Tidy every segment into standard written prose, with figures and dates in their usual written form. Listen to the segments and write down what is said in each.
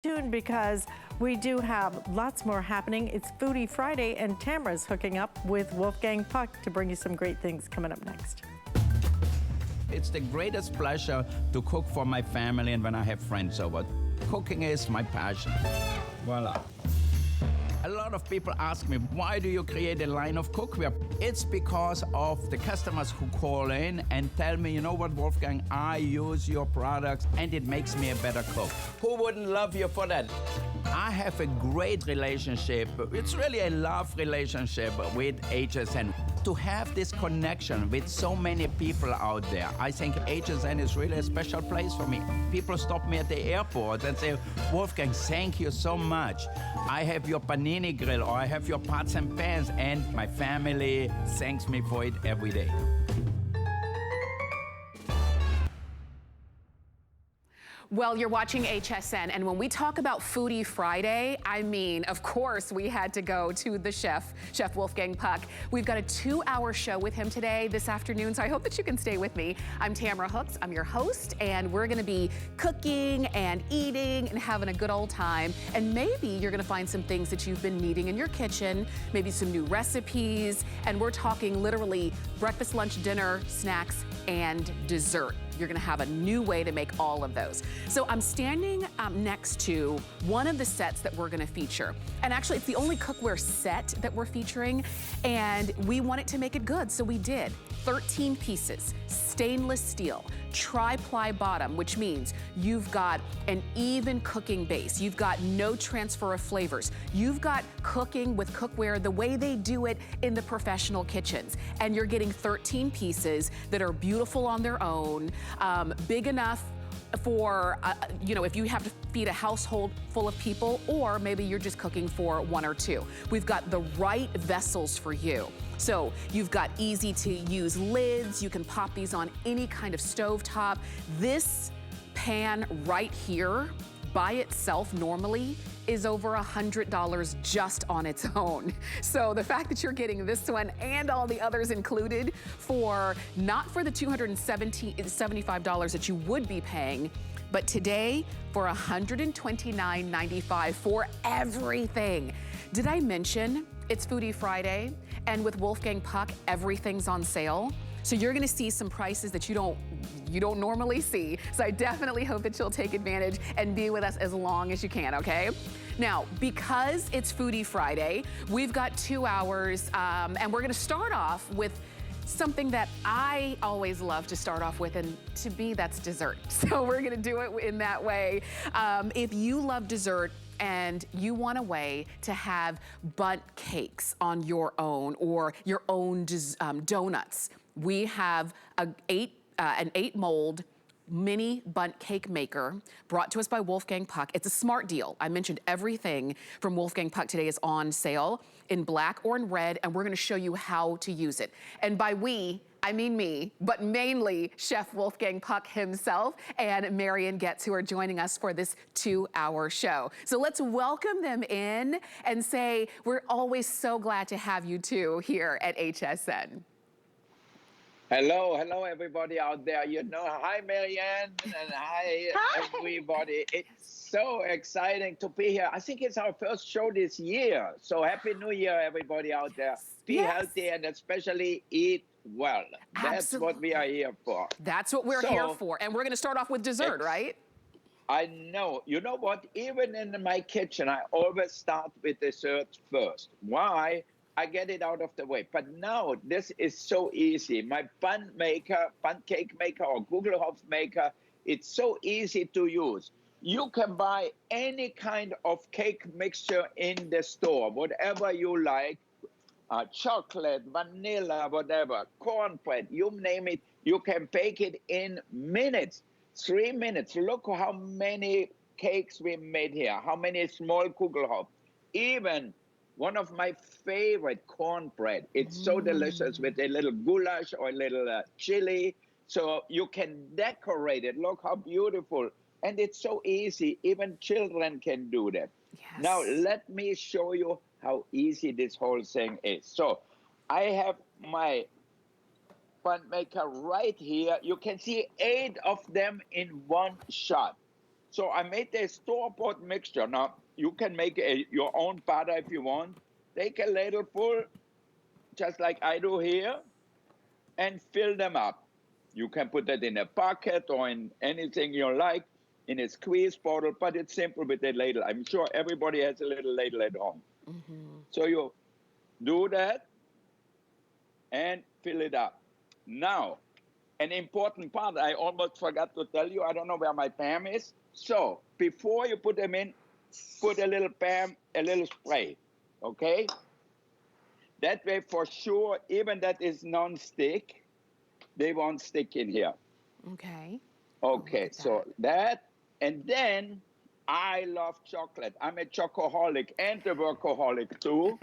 Tuned because we do have lots more happening. It's Foodie Friday, and Tamara's hooking up with Wolfgang Puck to bring you some great things coming up next. It's the greatest pleasure to cook for my family and when I have friends over. Cooking is my passion. Voila. A lot of people ask me, why do you create a line of cookware? It's because of the customers who call in and tell me, you know what, Wolfgang, I use your products and it makes me a better cook. Who wouldn't love you for that? I have a great relationship. It's really a love relationship with HSN. To have this connection with so many people out there, I think HSN is really a special place for me. People stop me at the airport and say, Wolfgang, thank you so much. I have your panini grill, or I have your pots and pans, and my family thanks me for it every day. Well, you're watching HSN, and when we talk about Foodie Friday, I mean, of course, we had to go to the chef, Chef Wolfgang Puck. We've got a 2-hour show with him today, this afternoon, so I hope that you can stay with me. I'm Tamara Hooks, I'm your host, and we're gonna be cooking and eating and having a good old time, and maybe you're gonna find some things that you've been needing in your kitchen, maybe some new recipes, and we're talking literally breakfast, lunch, dinner, snacks, and dessert. You're gonna have a new way to make all of those. So I'm standing next to one of the sets that we're gonna feature. And actually, it's the only cookware set that we're featuring, and we wanted to make it good, so we did. 13 pieces, stainless steel, tri-ply bottom, which means you've got an even cooking base. You've got no transfer of flavors. You've got cooking with cookware the way they do it in the professional kitchens. And you're getting 13 pieces that are beautiful on their own, big enough for, you know, if you have to feed a household full of people, or maybe you're just cooking for 1 or 2. We've got the right vessels for you. So you've got easy to use lids. You can pop these on any kind of stovetop. This pan right here by itself normally is over $100 just on its own. So the fact that you're getting this one and all the others included for, not for the $275 that you would be paying, but today for $129.95 for everything. Did I mention it's Foodie Friday? And with Wolfgang Puck, everything's on sale. So you're gonna see some prices that you don't normally see. So I definitely hope that you'll take advantage and be with us as long as you can, okay? Now, because it's Foodie Friday, we've got 2 hours, and we're gonna start off with something that I always love to start off with, and to me, that's dessert. So we're gonna do it in that way. If you love dessert, and you want a way to have Bundt cakes on your own, or your own donuts, we have an 8 mold mini Bundt cake maker brought to us by Wolfgang Puck. It's a smart deal. I mentioned everything from Wolfgang Puck today is on sale in black or in red, and we're gonna show you how to use it. And by we, I mean me, but mainly Chef Wolfgang Puck himself and Marion Getz, who are joining us for this 2-hour show. So let's welcome them in and say, we're always so glad to have you two here at HSN. Hello, hello everybody out there. You know, hi Marianne, and hi everybody. It's so exciting to be here. I think it's our first show this year. So happy New Year, everybody out there. Be healthy and especially eat well. That's what we are here for. That's what we're here for. And we're gonna start off with dessert, right? I know. You know what? Even in my kitchen, I always start with dessert first. Why? I get it out of the way. But now this is so easy. My Bundt cake maker or Kugelhopf maker, it's so easy to use. You can buy any kind of cake mixture in the store, whatever you like, chocolate, vanilla, whatever, cornbread, you name it. You can bake it in minutes, 3 minutes. Look how many cakes we made here, how many small Kugelhopf. Even one of my favorite, cornbread. It's so delicious with a little goulash or a little chili. So you can decorate it. Look how beautiful. And it's so easy. Even children can do that. Yes. Now, let me show you how easy this whole thing is. So I have my Bundt maker right here. You can see 8 of them in one shot. So I made a store-bought mixture. Now, you can make your own butter if you want. Take a ladleful, just like I do here, and fill them up. You can put that in a bucket or in anything you like, in a squeeze bottle, but it's simple with a ladle. I'm sure everybody has a little ladle at home. So you do that and fill it up. Now, an important part I almost forgot to tell you, I don't know where my Pam is. So before you put them in, put a little Pam, a little spray, okay? That way for sure, even that is non-stick, they won't stick in here. Okay. Okay, so that, and then I love chocolate. I'm a chocoholic and a workaholic too.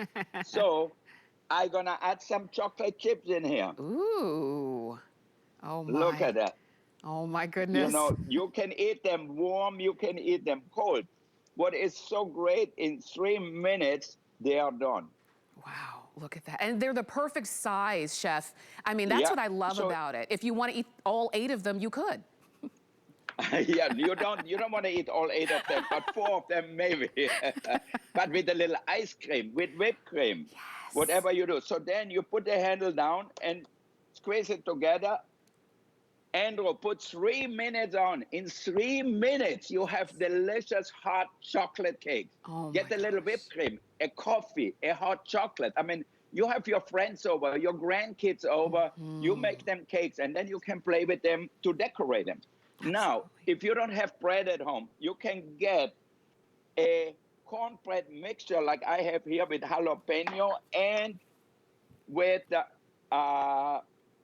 So I'm gonna add some chocolate chips in here. Ooh. Oh my. Look at that. Oh my goodness. You know, you can eat them warm, you can eat them cold. What is so great, in 3 minutes, they are done. Wow, look at that. And they're the perfect size, Chef. I mean, that's what I love about it. If you want to eat all 8 of them, you could. Yeah, you don't want to eat all 8 of them, but 4 of them maybe. But with a little ice cream, with whipped cream, whatever you do. So then you put the handle down and squeeze it together. Andrew, put 3 minutes on. In 3 minutes, you have delicious hot chocolate cakes. Oh Get a little whipped cream, a coffee, a hot chocolate. I mean, you have your friends over, your grandkids over, you make them cakes, and then you can play with them to decorate them. Now, if you don't have bread at home, you can get a cornbread mixture like I have here with jalapeno and with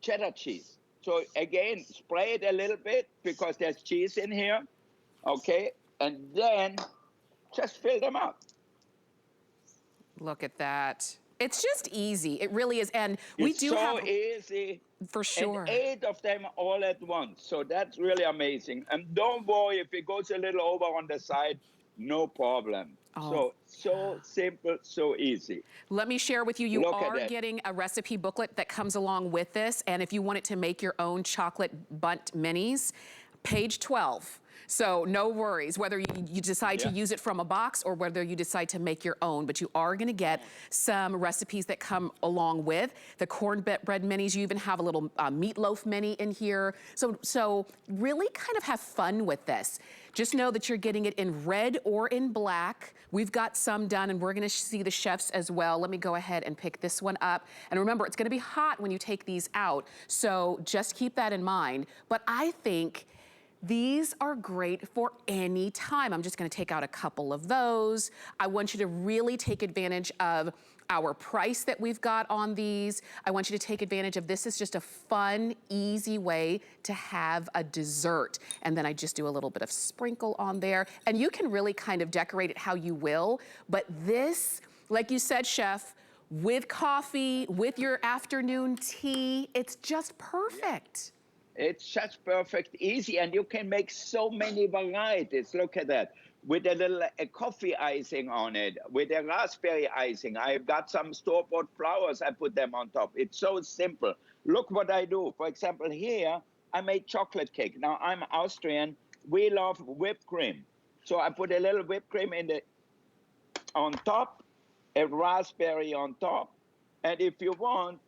cheddar cheese. So again, spray it a little bit because there's cheese in here, okay? And then just fill them up. Look at that. It's just easy. It really is. And we do have... It's so easy. For sure. And 8 of them all at once. So that's really amazing. And don't worry if it goes a little over on the side, no problem. So simple, so easy. Let me share with you, you are getting a recipe booklet that comes along with this. And if you wanted to make your own chocolate Bundt minis, page 12. So no worries, whether you decide to use it from a box or whether you decide to make your own, but you are gonna get some recipes that come along with the cornbread minis. You even have a little meatloaf mini in here. So really kind of have fun with this. Just know that you're getting it in red or in black. We've got some done and we're gonna see the chefs as well. Let me go ahead and pick this one up. And remember, it's gonna be hot when you take these out. So just keep that in mind. But I think these are great for any time. I'm just gonna take out a couple of those. I want you to really take advantage of our price that we've got on these. I want you to take advantage of this. Is just a fun, easy way to have a dessert. And then I just do a little bit of sprinkle on there. And you can really kind of decorate it how you will. But this, like you said, Chef, with coffee, with your afternoon tea, it's just perfect. It's just perfect, easy, and you can make so many varieties. Look at that. With a little coffee icing on it, with a raspberry icing. I've got some store-bought flowers, I put them on top. It's so simple. Look what I do. For example, here, I made chocolate cake. Now, I'm Austrian. We love whipped cream. So I put a little whipped cream on top, a raspberry on top, and if you want,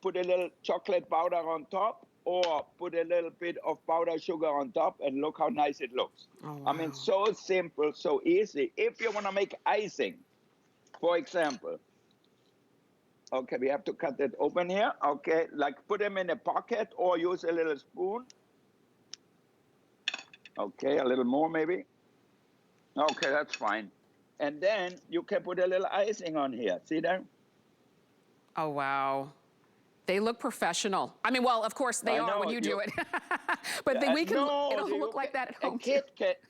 put a little chocolate powder on top, or put a little bit of powdered sugar on top, and look how nice it looks. Oh, wow. I mean, so simple, so easy. If you want to make icing, for example, okay, we have to cut it open here. Okay, like put them in a pocket or use a little spoon. Okay, a little more maybe. Okay, that's fine. And then you can put a little icing on here. See that? Oh, wow. They look professional. I mean, well, of course they are when you do it. But we can, it'll look like that at home.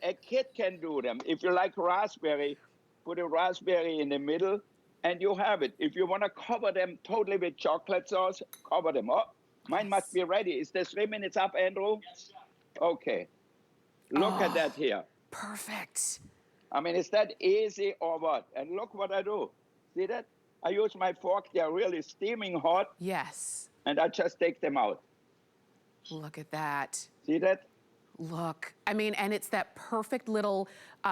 A kid can do them. If you like raspberry, put a raspberry in the middle and you have it. If you want to cover them totally with chocolate sauce, cover them up. Mine must be ready. Is the 3 minutes up, Andrew? Yes, sir. Okay. Look at that here. Perfect. I mean, is that easy or what? And look what I do. See that? I use my fork. They're really steaming hot. Yes. And I just take them out. Look at that. See that? Look, I mean, and it's that perfect little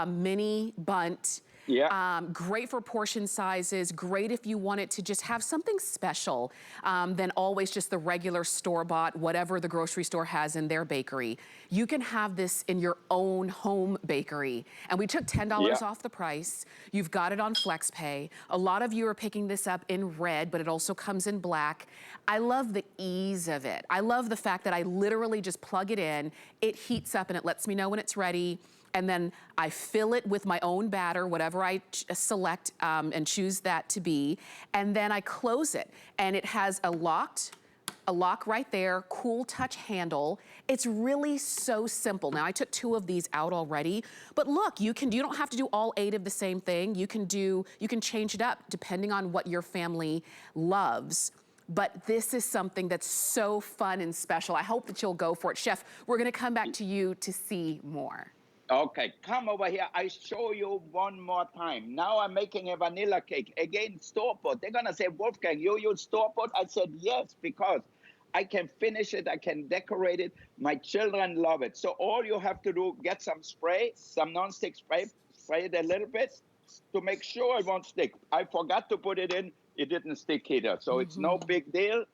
mini Bundt. Yeah. Great for portion sizes, great if you want it to just have something special than always just the regular store-bought, whatever the grocery store has in their bakery. You can have this in your own home bakery. And we took $10 off the price. You've got it on FlexPay. A lot of you are picking this up in red, but it also comes in black. I love the ease of it. I love the fact that I literally just plug it in, it heats up and it lets me know when it's ready. And then I fill it with my own batter, whatever I select and choose that to be. And then I close it. And it has a lock right there, cool touch handle. It's really so simple. Now I took 2 of these out already, but look, you don't have to do all 8 of the same thing. You can change it up depending on what your family loves. But this is something that's so fun and special. I hope that you'll go for it. Chef, we're gonna come back to you to see more. Okay, come over here. I show you one more time. Now I'm making a vanilla cake. Again, store-bought. They're going to say, Wolfgang, you use store-bought? I said, yes, because I can finish it. I can decorate it. My children love it. So all you have to do, get some spray, some non-stick spray, spray it a little bit to make sure it won't stick. I forgot to put it in. It didn't stick either. So it's no big deal.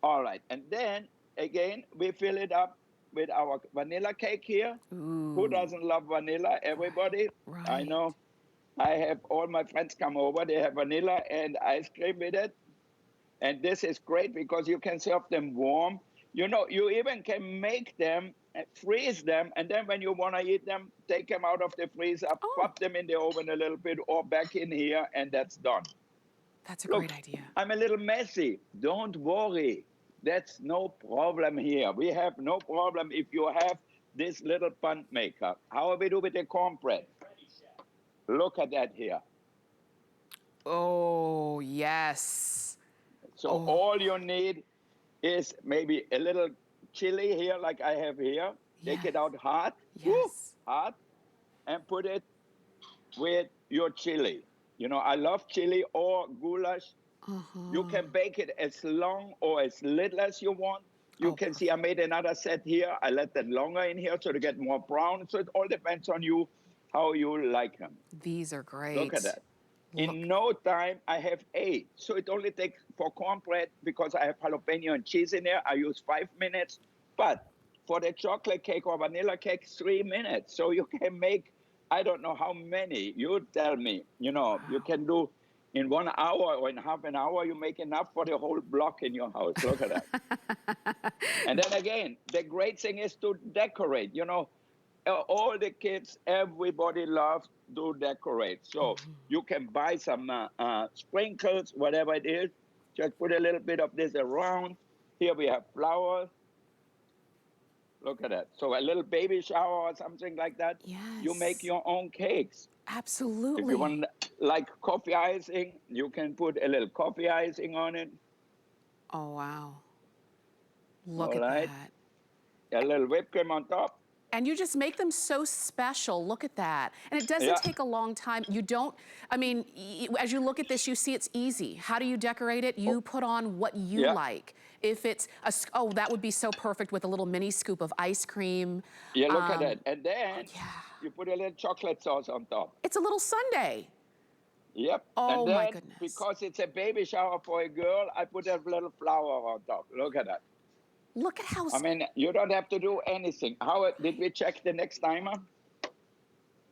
All right. And then, again, we fill it up with our vanilla cake here. Ooh. Who doesn't love vanilla? Everybody. Right. I know. I have all my friends come over. They have vanilla and ice cream with it. And this is great because you can serve them warm. You know, you even can make them, freeze them, and then when you want to eat them, take them out of the freezer, pop them in the oven a little bit or back in here, and that's done. That's a great idea. I'm a little messy. Don't worry. That's no problem here. We have no problem if you have this little Bundt maker. How we do with the cornbread? Look at that here. Oh, yes. So all you need is maybe a little chili here like I have here. Take it out hot. Yes. Hot. And put it with your chili. You know, I love chili or goulash. You can bake it as long or as little as you want. You can see I made another set here. I let that longer in here so to get more brown. So it all depends on you, how you like them. These are great. Look at that. In no time, I have 8. So it only takes for cornbread, because I have jalapeno and cheese in there, I use 5 minutes. But for the chocolate cake or vanilla cake, 3 minutes. So you can make, I don't know how many. You tell me. You know, you can do in 1 hour or in half an hour, you make enough for the whole block in your house. Look at that. And then again, the great thing is to decorate. You know, all the kids, everybody loves to decorate. So you can buy some sprinkles, whatever it is. Just put a little bit of this around. Here we have flowers. Look at that. So a little baby shower or something like that. Yes. You make your own cakes. Absolutely. If you want, like coffee icing, you can put a little coffee icing on it. Oh, wow. Look at that. A little whipped cream on top. And you just make them so special. Look at that. And it doesn't take a long time. You don't, I mean, as you look at this, you see it's easy. How do you decorate it? You put on what you like. If it's, that would be so perfect with a little mini scoop of ice cream. Yeah, look at that. And then you put a little chocolate sauce on top. It's a little sundae. Yep. Oh, and then, my goodness. Because it's a baby shower for a girl, I put a little flower on top. Look at that. Look at how... I mean, you don't have to do anything. How did we check the next timer?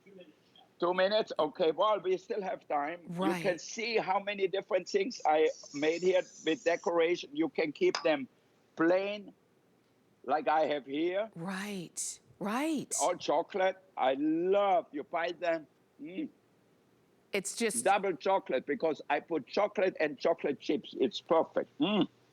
2 minutes. 2 minutes? Okay, well, we still have time. Right. You can see how many different things I made here with decoration. You can keep them plain, like I have here. Right, right. All chocolate. I love, you buy them. It's just... double chocolate, because I put chocolate and chocolate chips. It's perfect.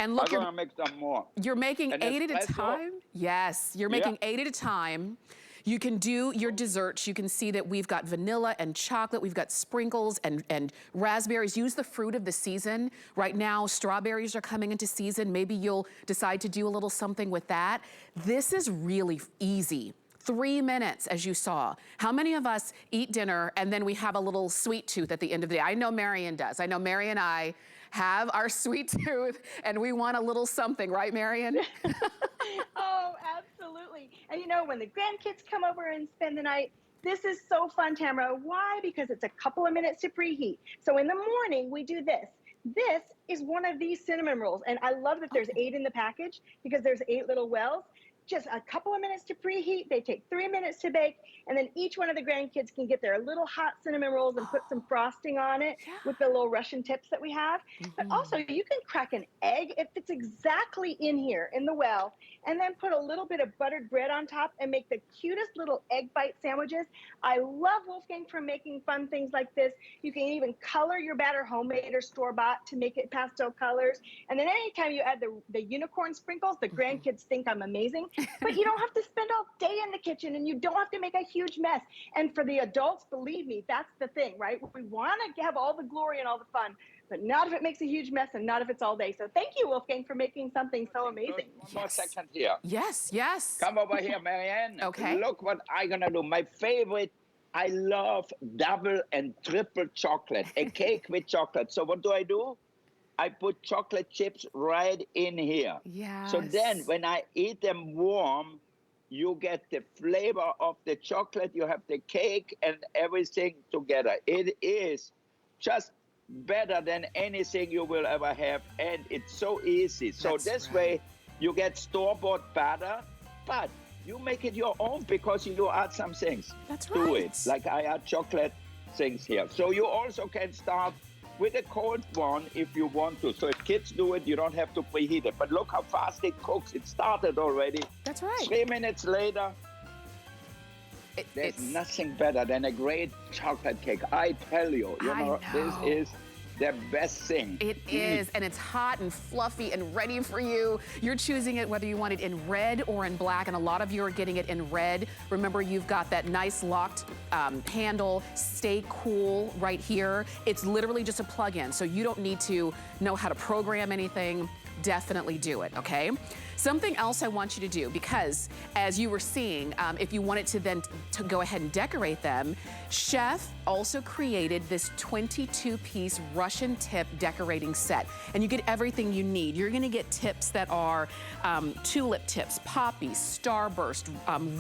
And look, I'm gonna make some more. You're making And 8 at a espresso. time? Yes, you're making 8 at a time. You can do your desserts. You can see that we've got vanilla and chocolate. We've got sprinkles and raspberries. Use the fruit of the season. Right now, strawberries are coming into season. Maybe you'll decide to do a little something with that. This is really easy. 3 minutes, as you saw. How many of us eat dinner and then we have a little sweet tooth at the end of the day? I know Marion does. I know Marion and I have our sweet tooth and we want a little something, right, Marion? Oh, absolutely. And you know, when the grandkids come over and spend the night, this is so fun, Tamara. Why? Because it's a couple of minutes to preheat. So in the morning, we do this. This is one of these cinnamon rolls. And I love that there's 8 in the package because there's 8 little wells. Just a couple of minutes to preheat. They take 3 minutes to bake. And then each one of the grandkids can get their little hot cinnamon rolls and put some frosting on it with the little Russian tips that we have. But also you can crack an egg. It fits exactly in here in the well. And then put a little bit of buttered bread on top and make the cutest little egg bite sandwiches. I love Wolfgang for making fun things like this. You can even color your batter homemade or store-bought to make it pastel colors. And then anytime you add the unicorn sprinkles, the grandkids think I'm amazing. But you don't have to spend all day in the kitchen and you don't have to make a huge mess. And for the adults, believe me, that's the thing, right? We want to have all the glory and all the fun, but not if it makes a huge mess and not if it's all day. So thank you, Wolfgang, for making something so amazing. One more second here. Yes, yes. Come over here, Marianne. Okay. Look what I'm going to do. My favorite, I love double and triple chocolate, a cake with chocolate. So what do? I put chocolate chips right in here. Yes. So then when I eat them warm, you get the flavor of the chocolate, you have the cake and everything together. It is just better than anything you will ever have, and it's so easy. So That's this right. way you get store-bought batter, but you make it your own because you add some things That's to right. it. Like I add chocolate things here. So you also can start with a cold one if you want to. So if kids do it, you don't have to preheat it. But look how fast it cooks. It started already. That's right. 3 minutes later, there's nothing better than a great chocolate cake. I tell you, I know. this is the best thing. It is, and it's hot and fluffy and ready for you. You're choosing it whether you want it in red or in black, and a lot of you are getting it in red. Remember, you've got that nice locked handle, stay cool right here. It's literally just a plug-in, so you don't need to know how to program anything. Definitely do it, okay? Something else I want you to do, because as you were seeing, if you wanted to then to go ahead and decorate them, Chef also created this 22-piece Russian tip decorating set. And you get everything you need. You're gonna get tips that are tulip tips, poppies, starburst,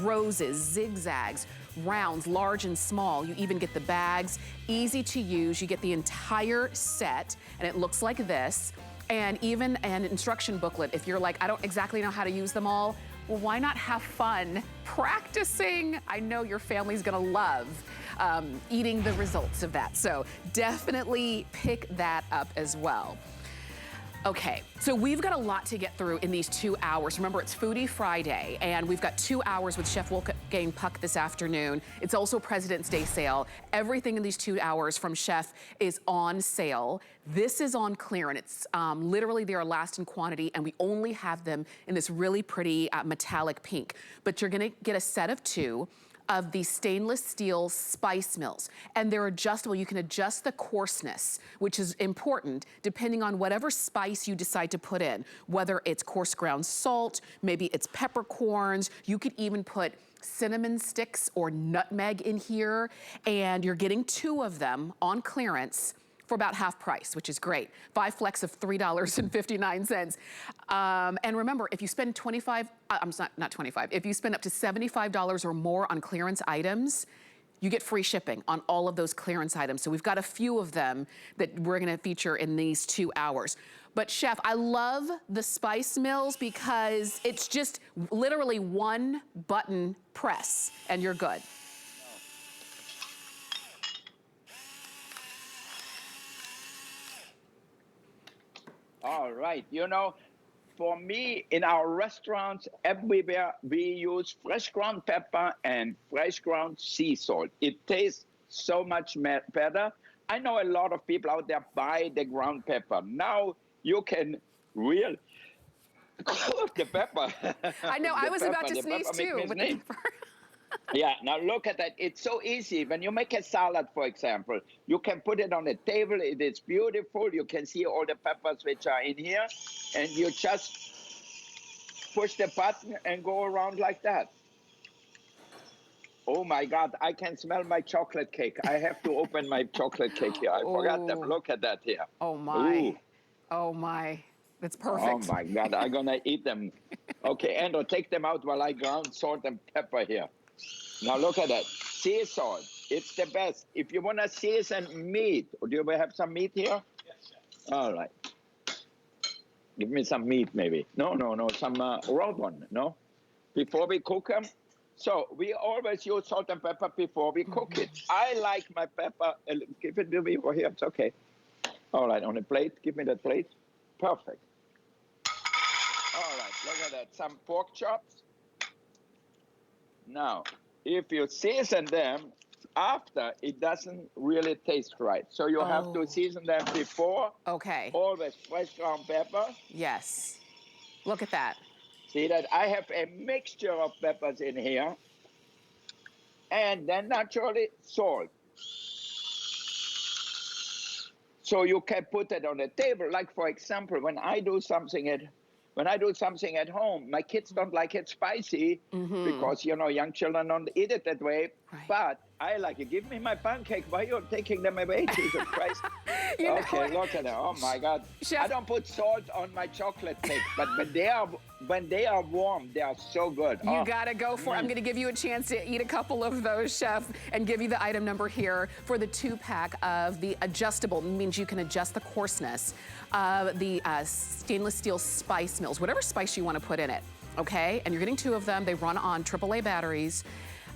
roses, zigzags, rounds, large and small. You even get the bags, easy to use. You get the entire set, and it looks like this. And even an instruction booklet. If you're like, I don't exactly know how to use them all, well, why not have fun practicing? I know your family's gonna love eating the results of that. So definitely pick that up as well. Okay, so we've got a lot to get through in these 2 hours. Remember, it's Foodie Friday, and we've got 2 hours with Chef Wolfgang Puck this afternoon. It's also President's Day sale. Everything in these 2 hours from Chef is on sale. This is on clearance. It's literally they are last in quantity, and we only have them in this really pretty metallic pink. But you're gonna get a set of 2 of these stainless steel spice mills, and they're adjustable. You can adjust the coarseness, which is important depending on whatever spice you decide to put in, whether it's coarse ground salt, maybe it's peppercorns. You could even put cinnamon sticks or nutmeg in here, and you're getting 2 of them on clearance for about half price, which is great. 5 flecks of $3.59. And remember, if you spend if you spend up to $75 or more on clearance items, you get free shipping on all of those clearance items. So we've got a few of them that we're gonna feature in these 2 hours. But Chef, I love the spice mills because it's just literally 1 button press and you're good. All right. You know, for me, in our restaurants, everywhere, we use fresh ground pepper and fresh ground sea salt. It tastes so much better. I know a lot of people out there buy the ground pepper. Now you can really the pepper. I know, I was about to sneeze too. With the pepper. Yeah, now look at that. It's so easy. When you make a salad, for example, you can put it on the table. It is beautiful. You can see all the peppers which are in here. And you just push the button and go around like that. Oh my God, I can smell my chocolate cake. I have to open my chocolate cake here. I forgot them. Look at that here. Oh my. Ooh. Oh my. It's perfect. Oh my God, I'm gonna eat them. Okay, Andrew, take them out while I ground salt and pepper here. Now look at that, sea salt. It's the best. If you wanna season meat, do you have some meat here? Yes, chef. All right. Give me some meat, maybe. No, some raw one, no? Before we cook them. So we always use salt and pepper before we cook it. I like my pepper. Give it to me over here. It's okay. All right, on a plate. Give me that plate. Perfect. All right, look at that. Some pork chops. Now, if you season them after, it doesn't really taste right. So you have to season them before. Okay. Always fresh ground pepper. Yes. Look at that. See that I have a mixture of peppers in here. And then naturally salt. So you can put it on the table. Like for example, when I do something at home, my kids don't like it spicy because young children don't eat it that way. Right. But I like it. Give me my pancake. Why are you taking them away, Jesus Christ? Okay, look at that. Oh my God. Chef, I don't put salt on my chocolate cake, but when they are warm, they are so good. You gotta go for it. I'm gonna give you a chance to eat a couple of those, Chef, and give you the item number here for the 2-pack of the adjustable. It means you can adjust the coarseness of the stainless steel spice mills, whatever spice you want to put in it, okay? And you're getting 2 of them. They run on AAA batteries.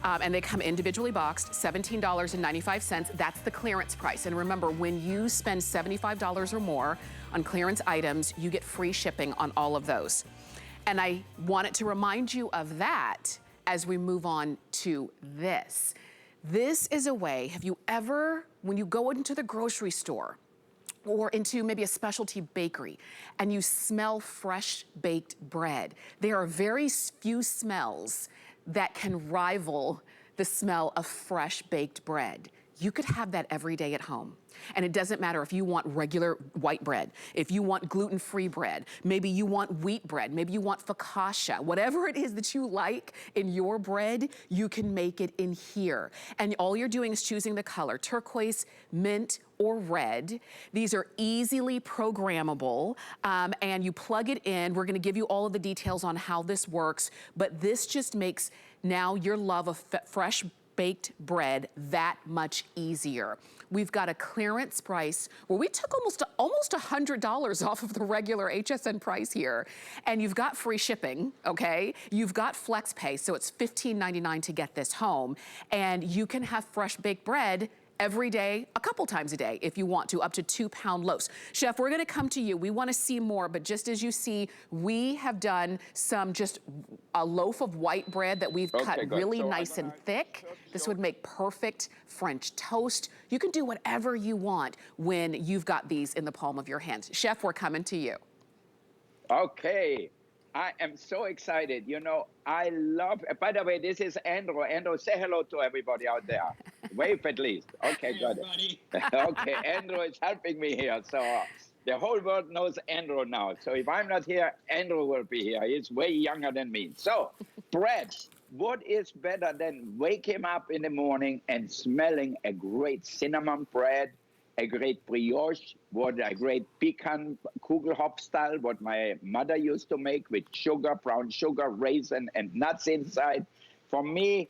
And they come individually boxed, $17.95. That's the clearance price. And remember, when you spend $75 or more on clearance items, you get free shipping on all of those. And I wanted to remind you of that as we move on to this. This is a way, have you ever, when you go into the grocery store or into maybe a specialty bakery and you smell fresh baked bread, there are very few smells that can rival the smell of fresh baked bread. You could have that every day at home. And it doesn't matter if you want regular white bread, if you want gluten-free bread, maybe you want wheat bread, maybe you want focaccia, whatever it is that you like in your bread, you can make it in here. And all you're doing is choosing the color, turquoise, mint, or red. These are easily programmable, and you plug it in. We're gonna give you all of the details on how this works, but this just makes now your love of fresh baked bread that much easier. We've got a clearance price where we took almost $100 off of the regular HSN price here, and you've got free shipping, okay? You've got flex pay, so it's $15.99 to get this home, and you can have fresh baked bread every day, a couple times a day if you want to, up to 2-pound loaves. Chef, we're gonna come to you. We wanna see more, but just as you see, we have done just a loaf of white bread that we've cut really nice and thick. This would make perfect French toast. You can do whatever you want when you've got these in the palm of your hands. Chef, we're coming to you. Okay. I am so excited. I love, by the way, this is Andrew. Andrew, say hello to everybody out there. Wave at least. Okay, got it. Okay, Andrew is helping me here. So the whole world knows Andrew now. So if I'm not here, Andrew will be here. He's way younger than me. So bread, what is better than waking up in the morning and smelling a great cinnamon bread, a great brioche, a great pecan Kugelhopf style, what my mother used to make with sugar, brown sugar, raisin, and nuts inside. For me,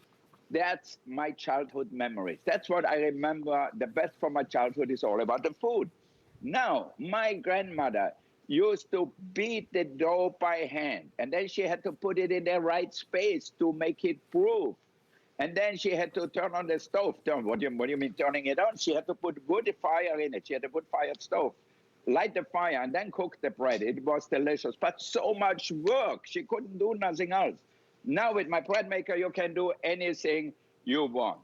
that's my childhood memories. That's what I remember. The best from my childhood is all about the food. Now, my grandmother used to beat the dough by hand, and then she had to put it in the right space to make it proof. And then she had to turn on the stove. What do you mean turning it on? She had to put good fire in it. She had to put fired stove, light the fire, and then cook the bread. It was delicious, but so much work. She couldn't do nothing else. Now with my bread maker, you can do anything you want.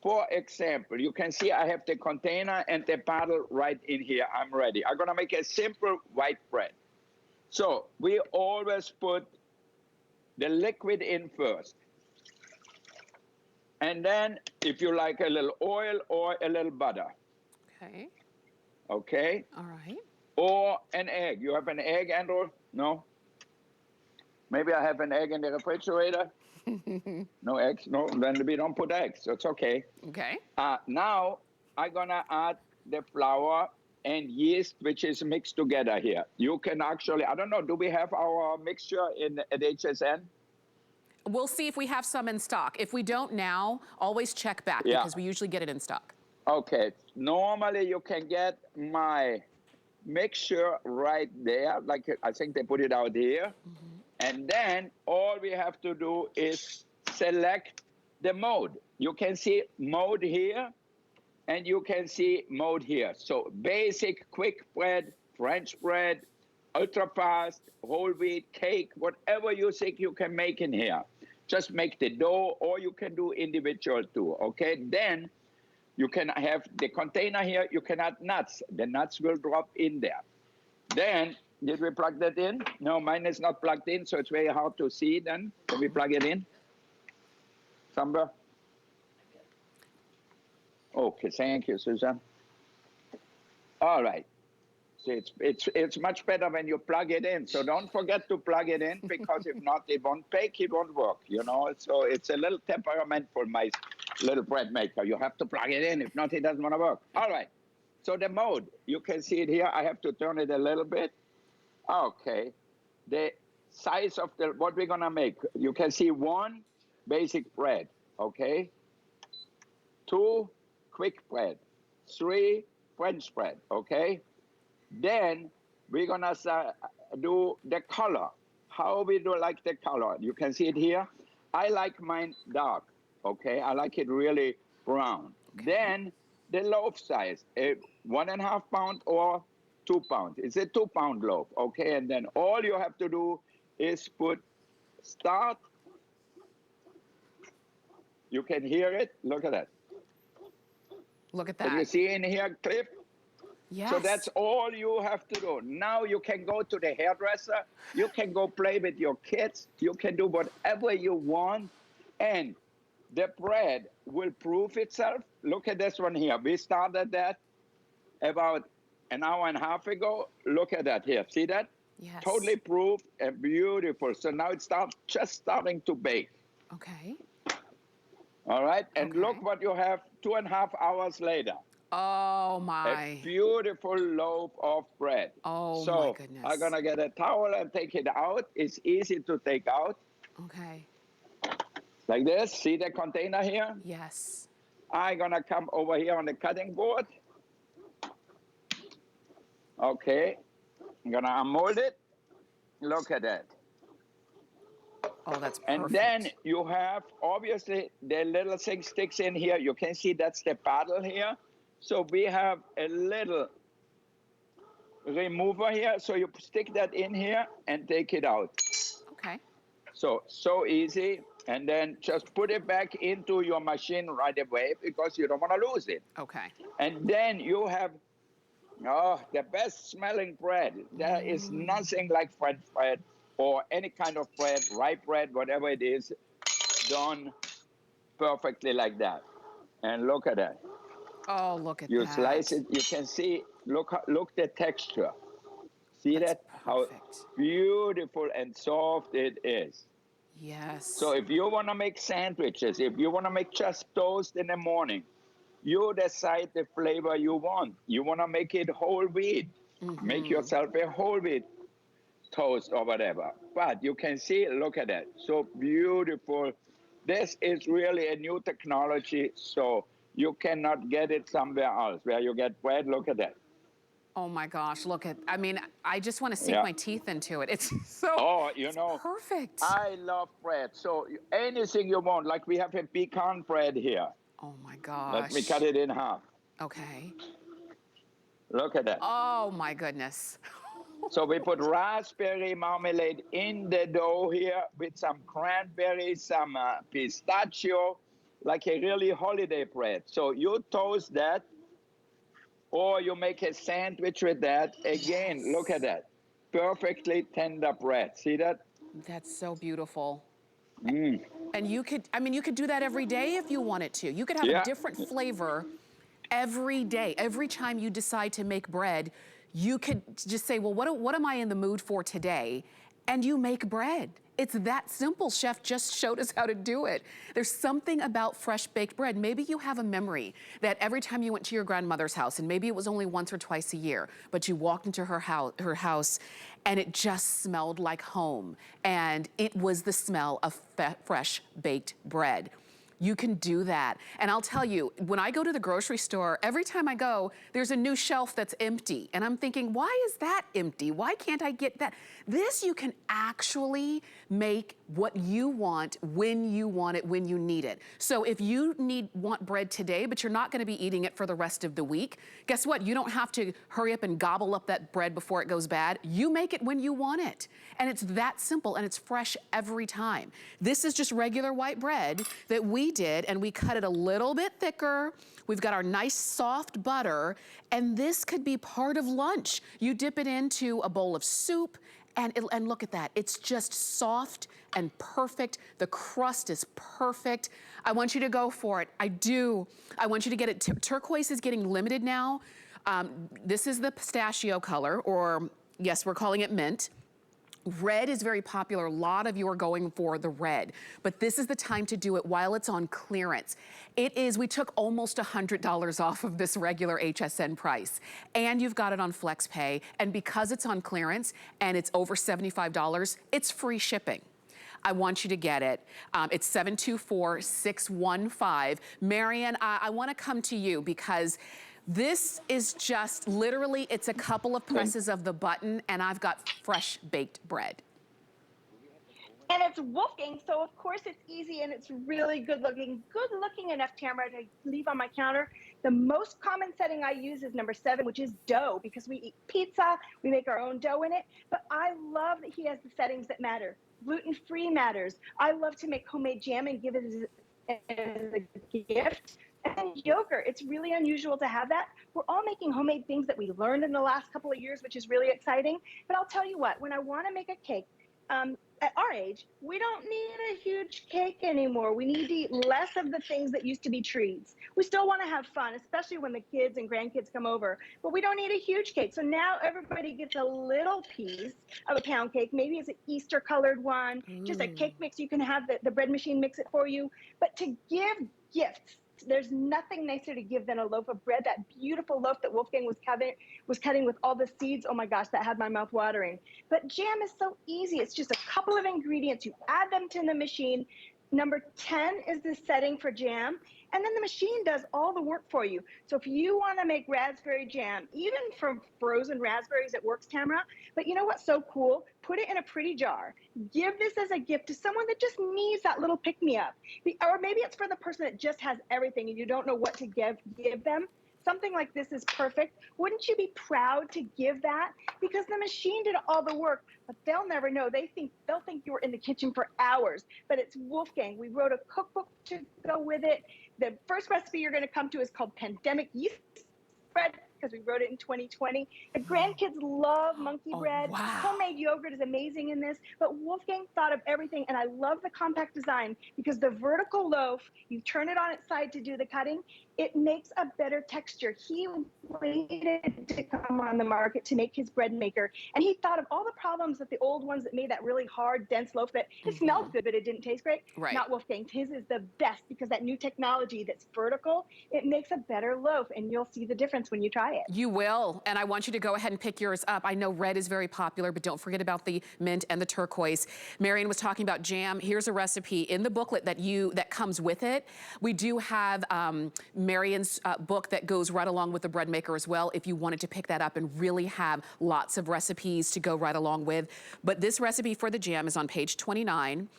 For example, you can see I have the container and the bottle right in here. I'm ready. I'm gonna make a simple white bread. So we always put the liquid in first. And then, if you like, a little oil or a little butter. Okay. Okay? All right. Or an egg. You have an egg, Andrew? No? Maybe I have an egg in the refrigerator? No eggs? No? Then we don't put eggs. So it's okay. Okay. Now, I'm going to add the flour and yeast, which is mixed together here. You can actually, I don't know, do we have our mixture at HSN? We'll see if we have some in stock. If we don't now, always check back because we usually get it in stock. Okay, normally you can get my mixture right there. Like I think they put it out here. And then all we have to do is select the mode. You can see mode here, and you can see mode here. So basic, quick bread, French bread, ultra fast, whole wheat, cake, whatever you think you can make in here. Just make the dough, or you can do individual too, okay? Then you can have the container here, you can add nuts. The nuts will drop in there. Then, did we plug that in? No, mine is not plugged in, so it's very hard to see then. Can we plug it in? Samba? Okay, thank you, Susan. All right. So it's much better when you plug it in. So don't forget to plug it in, because if not, it won't bake, it won't work, you know. So it's a little temperamental, my little bread maker. You have to plug it in. If not, it doesn't want to work. All right. So the mode, you can see it here. I have to turn it a little bit. Okay. The size of what we're going to make. You can see 1, basic bread. Okay. 2, quick bread. 3, French bread. Okay. Then we're going to do the color. How we do like the color. You can see it here. I like mine dark. Okay. I like it really brown. Okay. Then the loaf size, 1.5 pound or 2 pounds. It's a 2 pound loaf. Okay. And then all you have to do is put start. You can hear it. Look at that. Look at that. Can you see in here, Cliff? Yes. So that's all you have to do. Now you can go to the hairdresser. You can go play with your kids. You can do whatever you want. And the bread will proof itself. Look at this one here. We started that about an hour and a half ago. Look at that here. See that? Yes. Totally proof and beautiful. So now it's just starting to bake. Okay. All right. And look what you have 2.5 hours later. Oh, my. A beautiful loaf of bread. Oh, my goodness. So I'm going to get a towel and take it out. It's easy to take out. Okay. Like this. See the container here? Yes. I'm going to come over here on the cutting board. Okay. I'm going to unmold it. Look at that. Oh, that's perfect. And then you have, obviously, the little thing sticks in here. You can see that's the paddle here. So we have a little remover here. So you stick that in here and take it out. Okay. So easy. And then just put it back into your machine right away, because you don't want to lose it. Okay. And then you have, the best smelling bread. There is nothing like French bread or any kind of bread, rye bread, whatever it is, done perfectly like that. And look at that. Oh, look at that. You slice it, you can see, look the texture. See That's that? How beautiful and soft it is. Yes. So if you want to make sandwiches, if you want to make just toast in the morning, you decide the flavor you want. You want to make it whole wheat. Make yourself a whole wheat toast or whatever. But you can see, look at that. So beautiful. This is really a new technology, so you cannot get it somewhere else. Where you get bread, look at that. Oh my gosh, look at, I mean, I just want to sink my teeth into it. It's so perfect. I love bread. So anything you want, like we have a pecan bread here. Oh my gosh. Let me cut it in half. Okay. Look at that. Oh my goodness. So we put raspberry marmalade in the dough here with some cranberries, some pistachio, like a really holiday bread. So you toast that, or you make a sandwich with that. Again, look at that. Perfectly tender bread. See that? That's so beautiful. And you could, I mean, you could do that every day if you wanted to. You could have a different flavor every day. Every time you decide to make bread, you could just say, well, what am I in the mood for today? And you make bread. It's that simple. Chef just showed us how to do it. There's something about fresh baked bread. Maybe you have a memory that every time you went to your grandmother's house, and maybe it was only once or twice a year, but you walked into her house and it just smelled like home. And it was the smell of fresh baked bread. You can do that. And I'll tell you, when I go to the grocery store, every time I go, there's a new shelf that's empty. And I'm thinking, why is that empty? Why can't I get that? This, you can actually make what you want, when you need it. So if you want bread today, but you're not gonna be eating it for the rest of the week, guess what? You don't have to hurry up and gobble up that bread before it goes bad. You make it when you want it. And it's that simple, and it's fresh every time. This is just regular white bread that we did, and we cut it a little bit thicker. We've got our nice soft butter, and this could be part of lunch. You dip it into a bowl of soup, and look at that. It's just soft and perfect. The crust is perfect. I want you to go for it. I do. I want you to get it. Turquoise is getting limited now. This is the pistachio color, or yes, we're calling it mint. Red is very popular. A lot of you are going for the red, but this is the time to do it while it's on clearance. We took almost $100 off of this regular HSN price, and you've got it on FlexPay, and because it's on clearance and it's over $75, it's free shipping. I want you to get it. It's 724-615. Marianne, I wanna come to you because this is just literally, it's a couple of presses of the button, and I've got fresh baked bread. And it's Wolfgang, so of course it's easy and it's really good looking enough, Tamara, to leave on my counter. The most common setting I use is number 7, which is dough, because we eat pizza, we make our own dough in it. But I love that he has the settings that matter. Gluten-free matters. I love to make homemade jam and give it as a gift. And yogurt, it's really unusual to have that. We're all making homemade things that we learned in the last couple of years, which is really exciting. But I'll tell you what, when I want to make a cake, at our age, we don't need a huge cake anymore. We need to eat less of the things that used to be treats. We still want to have fun, especially when the kids and grandkids come over, but we don't need a huge cake. So now everybody gets a little piece of a pound cake. Maybe it's an Easter colored one, just a cake mix. You can have the bread machine mix it for you. But to give gifts, there's nothing nicer to give than a loaf of bread. That beautiful loaf that Wolfgang was cutting with all the seeds. Oh my gosh, that had my mouth watering. But jam is so easy. It's just a couple of ingredients. You add them to the machine. Number 10 is the setting for jam. And then the machine does all the work for you. So if you want to make raspberry jam, even from frozen raspberries, it works, Tamara. But you know what's so cool? Put it in a pretty jar. Give this as a gift to someone that just needs that little pick-me-up. Or maybe it's for the person that just has everything and you don't know what to give them. Something like this is perfect. Wouldn't you be proud to give that? Because the machine did all the work, but they'll never know. They'll think you were in the kitchen for hours, but it's Wolfgang. We wrote a cookbook to go with it. The first recipe you're gonna come to is called Pandemic Yeast Bread, because we wrote it in 2020. The grandkids love monkey bread. Wow. Homemade yogurt is amazing in this, but Wolfgang thought of everything, and I love the compact design because the vertical loaf, you turn it on its side to do the cutting, it makes a better texture. He waited to come on the market to make his bread maker, and he thought of all the problems that the old ones that made that really hard, dense loaf that it smelled good, but it didn't taste great. Right. Not Wolfgang's. His is the best because that new technology that's vertical, it makes a better loaf, and you'll see the difference when you try it. You will, and I want you to go ahead and pick yours up. I know red is very popular, but don't forget about the mint and the turquoise. Marianne was talking about jam. Here's a recipe in the booklet that comes with it. We do have Marianne's book that goes right along with the bread maker as well, if you wanted to pick that up and really have lots of recipes to go right along with. But this recipe for the jam is on page 29.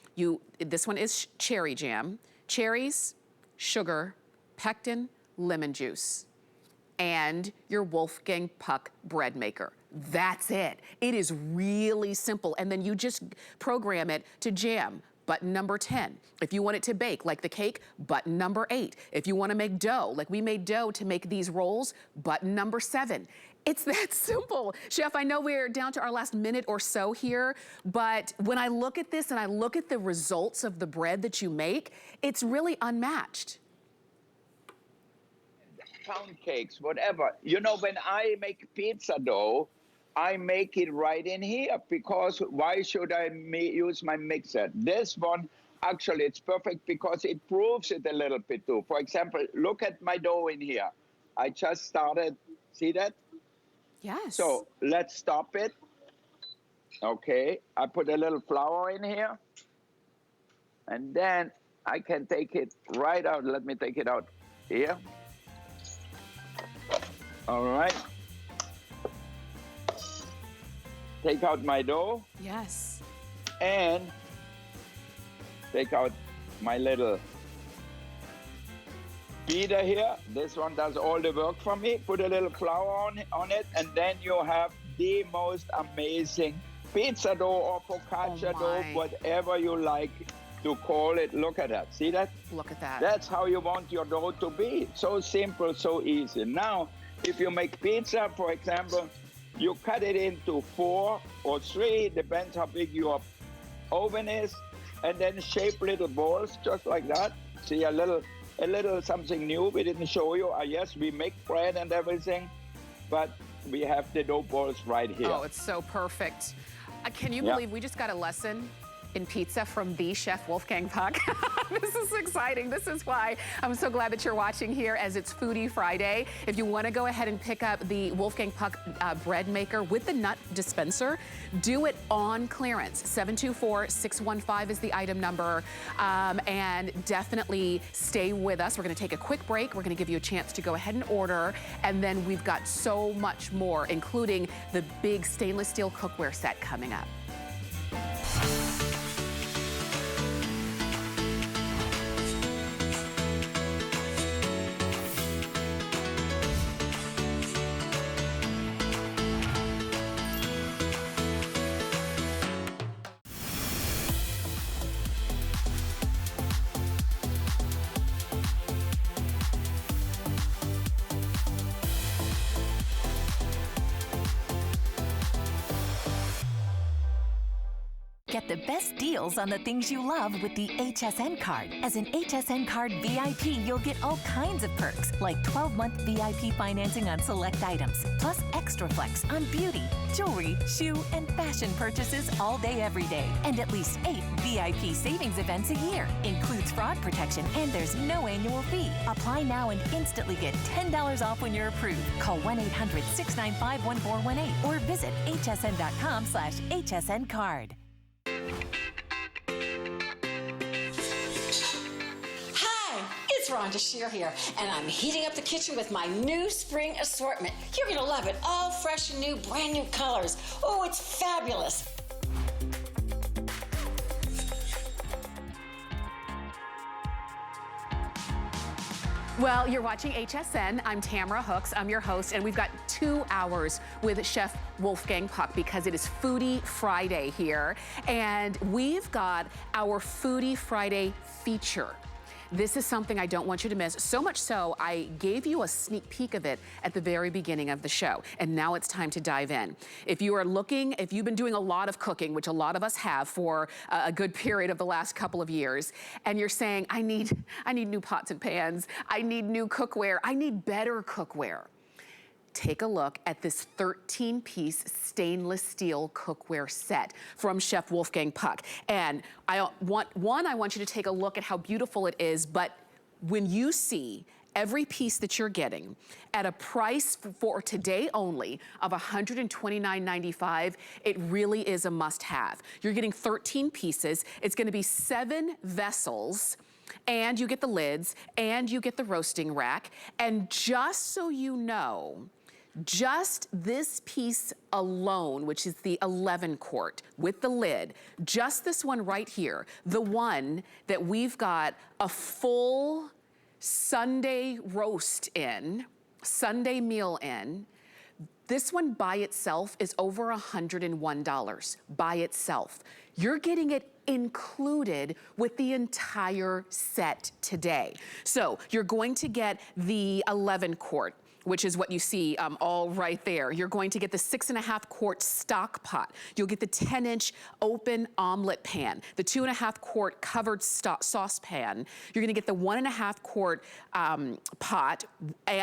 This one is cherry jam. Cherries, sugar, pectin, lemon juice, and your Wolfgang Puck bread maker. That's it. It is really simple. And then you just program it to jam. Button number 10. If you want it to bake, like the cake, button number 8. If you want to make dough, like we made dough to make these rolls, button number 7. It's that simple. Chef, I know we're down to our last minute or so here, but when I look at this and I look at the results of the bread that you make, it's really unmatched. Pound cakes, whatever. You know, when I make pizza dough, I make it right in here, because why should I use my mixer? This one, actually, it's perfect because it proves it a little bit too. For example, look at my dough in here. I just started, see that? Yes. So let's stop it. Okay, I put a little flour in here. And then I can take it right out. Let me take it out here. All right. Take out my dough. Yes. And take out my little beater here. This one does all the work for me. Put a little flour on it, and then you have the most amazing pizza dough or focaccia dough, whatever you like to call it. Look at that. See that? Look at that. That's how you want your dough to be. So simple, so easy. Now, if you make pizza, for example, you cut it into 4 or 3, depends how big your oven is, and then shape little balls just like that. See, a little something new we didn't show you. Yes, we make bread and everything, but we have the dough balls right here. Oh, it's so perfect. Can you believe we just got a lesson in pizza from the chef Wolfgang Puck? This is exciting. This is why I'm so glad that you're watching here, as it's Foodie Friday. If you want to go ahead and pick up the Wolfgang Puck bread maker with the nut dispenser, do it on clearance. 724-615 is the item number. And definitely stay with us. We're going to take a quick break. We're going to give you a chance to go ahead and order. And then we've got so much more, including the big stainless steel cookware set coming up. Get the best deals on the things you love with the Hsn Card. As an Hsn Card VIP, you'll get all kinds of perks, like 12-month VIP financing on select items, plus extra flex on beauty, jewelry, shoe, and fashion purchases all day, every day. And at least 8 VIP savings events a year. Includes fraud protection, and there's no annual fee. Apply now and instantly get $10 off when you're approved. Call 1-800-695-1418 or visit hsn.com/HSN Card. It's Rhonda Shear here, and I'm heating up the kitchen with my new spring assortment. You're gonna love it. All fresh and new, brand new colors. Oh, it's fabulous. Well, you're watching HSN. I'm Tamara Hooks. I'm your host, and we've got 2 hours with Chef Wolfgang Puck because it is Foodie Friday here, and we've got our Foodie Friday feature. This is something I don't want you to miss. So much so, I gave you a sneak peek of it at the very beginning of the show. And now it's time to dive in. If you are looking, if you've been doing a lot of cooking, which a lot of us have for a good period of the last couple of years, and you're saying, I need new pots and pans, I need new cookware, I need better cookware. Take a look at this 13-piece stainless steel cookware set from Chef Wolfgang Puck. And I want you to take a look at how beautiful it is, but when you see every piece that you're getting at a price for today only of $129.95, it really is a must-have. You're getting 13 pieces. It's gonna be 7 vessels, and you get the lids, and you get the roasting rack. And just so you know, just this piece alone, which is the 11 quart with the lid, just this one right here, the one that we've got a full Sunday roast in, Sunday meal in, this one by itself is over $101 by itself. You're getting it included with the entire set today. So you're going to get the 11 quart which is what you see all right there. You're going to get the 6.5 quart stock pot. You'll get the 10-inch open omelet pan, the 2.5 quart covered saucepan. You're gonna get the 1.5 quart pot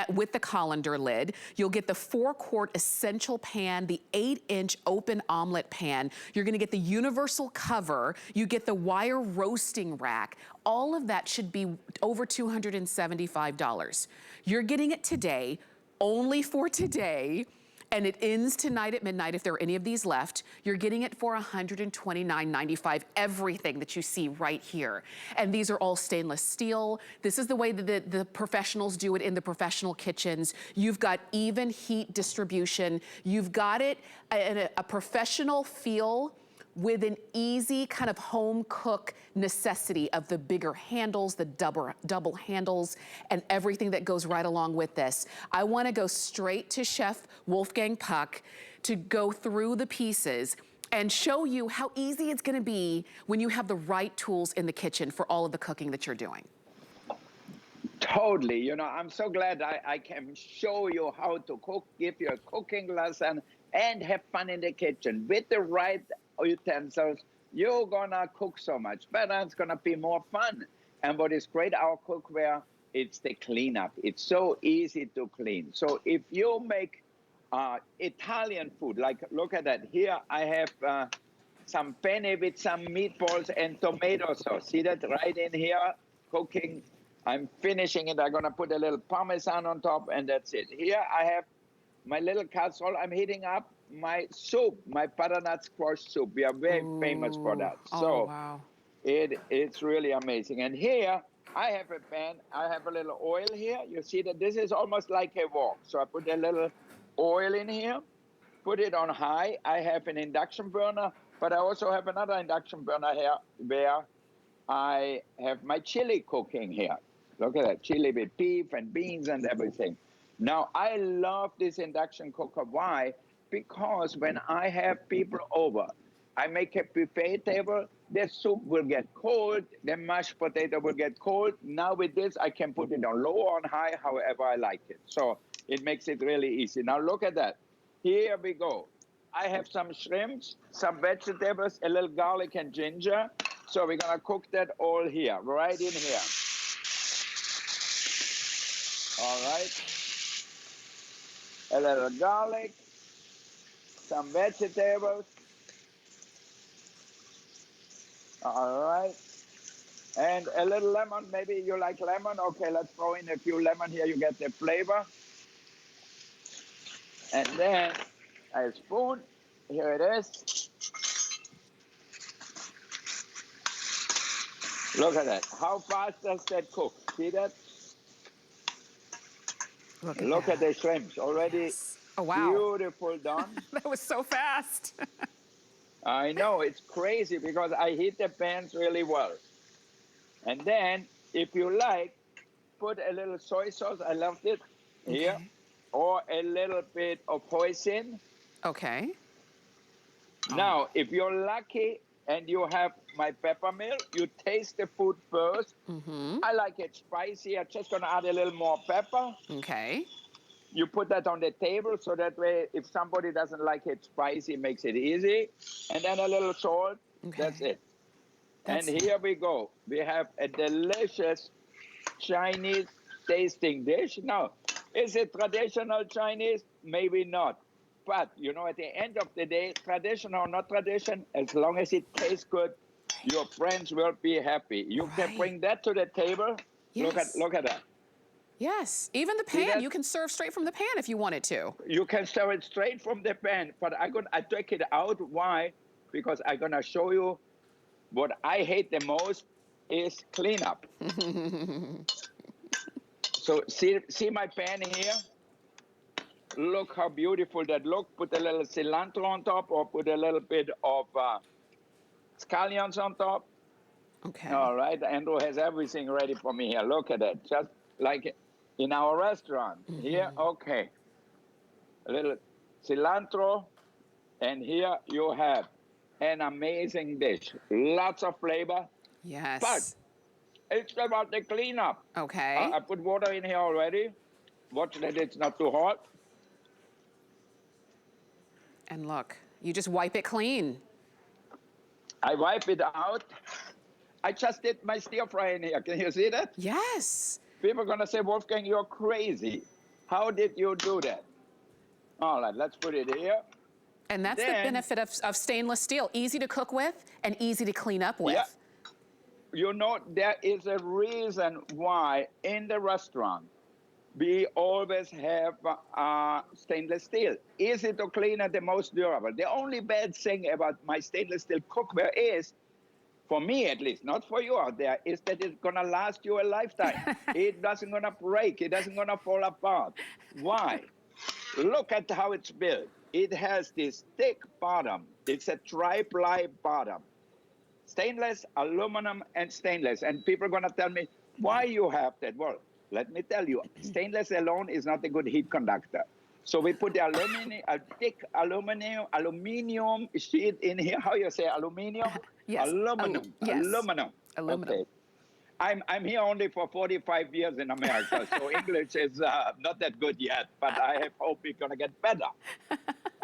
with the colander lid. You'll get the 4 quart essential pan, the 8-inch open omelet pan. You're gonna get the universal cover. You get the wire roasting rack. All of that should be over $275. You're getting it today, only for today, and it ends tonight at midnight if there are any of these left. You're getting it for $129.95, everything that you see right here. And these are all stainless steel. This is the way that the professionals do it in the professional kitchens. You've got even heat distribution. You've got it in a professional feel with an easy kind of home cook necessity of the bigger handles, the double handles, and everything that goes right along with this. I wanna go straight to Chef Wolfgang Puck to go through the pieces and show you how easy it's gonna be when you have the right tools in the kitchen for all of the cooking that you're doing. Totally. You know, I'm so glad I can show you how to cook, give you a cooking lesson, and have fun in the kitchen. With the right utensils, you're gonna cook so much better. It's gonna be more fun. And what is great our cookware, it's the cleanup. It's so easy to clean. So if you make Italian food, like look at that. Here I have some penne with some meatballs and tomato sauce. See that right in here, cooking. I'm finishing it. I'm gonna put a little Parmesan on top, and that's it. Here I have my little casserole. I'm heating up my soup, my butternut squash soup. We are very famous for that. So wow. It's really amazing. And here I have a pan. I have a little oil here. You see that this is almost like a wok. So I put a little oil in here, put it on high. I have an induction burner, but I also have another induction burner here where I have my chili cooking here. Look at that, chili with beef and beans and everything. Now, I love this induction cooker. Why? Because when I have people over, I make a buffet table, the soup will get cold, the mashed potato will get cold. Now with this, I can put it on low or on high, however I like it. So it makes it really easy. Now look at that. Here we go. I have some shrimps, some vegetables, a little garlic and ginger. So we're gonna cook that all here, right in here. All right. A little garlic, some vegetables. All right. And a little lemon. Maybe you like lemon. Okay, let's throw in a few lemon here. You get the flavor. And then a spoon. Here it is. Look at that. How fast does that cook? See that? Look at the shrimps already. Yes. Oh, wow. Beautiful done. That was so fast. I know, it's crazy because I heat the pans really well. And then, if you like, put a little soy sauce. I love it here. Or a little bit of hoisin. Okay. Now, if you're lucky and you have my peppermill, you taste the food first. I like it spicy. I'm just gonna add a little more pepper. Okay. You put that on the table so that way if somebody doesn't like it spicy, it makes it easy. And then a little salt. Okay. That's it. And here we go. We have a delicious Chinese tasting dish. Now, is it traditional Chinese? Maybe not. But, you know, at the end of the day, tradition or not tradition, as long as it tastes good, your friends will be happy. You can bring that to the table. Yes. Look at that. Yes, even the pan, you can serve straight from the pan if you wanted to. You can serve it straight from the pan, but I take it out. Why? Because I'm gonna show you what I hate the most is cleanup. So see my pan here? Look how beautiful that looks. Put a little cilantro on top or put a little bit of scallions on top. Okay. All right, Andrew has everything ready for me here. Look at that, just like in our restaurant. Here, okay. A little cilantro, and here you have an amazing dish. Lots of flavor. Yes. But it's about the cleanup. Okay. I put water in here already. Watch that it's not too hot. And look, you just wipe it clean. I wipe it out. I just did my stir fry in here. Can you see that? Yes. People are going to say, Wolfgang, you're crazy. How did you do that? All right, let's put it here. And that's the benefit of stainless steel. Easy to cook with and easy to clean up with. Yeah. You know, there is a reason why in the restaurant we always have stainless steel. Easy to clean and the most durable. The only bad thing about my stainless steel cookware is, for me at least, not for you out there, is that it's gonna last you a lifetime. It doesn't gonna break, it doesn't gonna fall apart. Why? Look at how it's built. It has this thick bottom. It's a tri-ply bottom. Stainless, aluminum, and stainless. And people are gonna tell me, why you have that? Well, let me tell you, stainless alone is not a good heat conductor. So we put the a thick aluminium sheet in here. How you say aluminium? Yes. Aluminum. Yes. Aluminum. Aluminum. Okay. I'm here only for 45 years in America, so English is not that good yet, but I have hope it's gonna get better.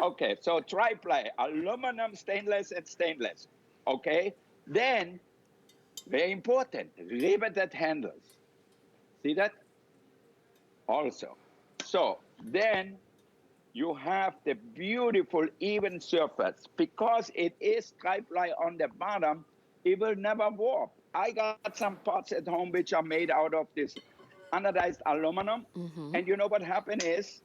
Okay, so tri-ply, aluminum, stainless, and stainless. Okay, then, very important, riveted handles. See that? Also. So then you have the beautiful even surface. Because it is tri-ply on the bottom, it will never warp. I got some pots at home which are made out of this anodized aluminum. And you know what happened is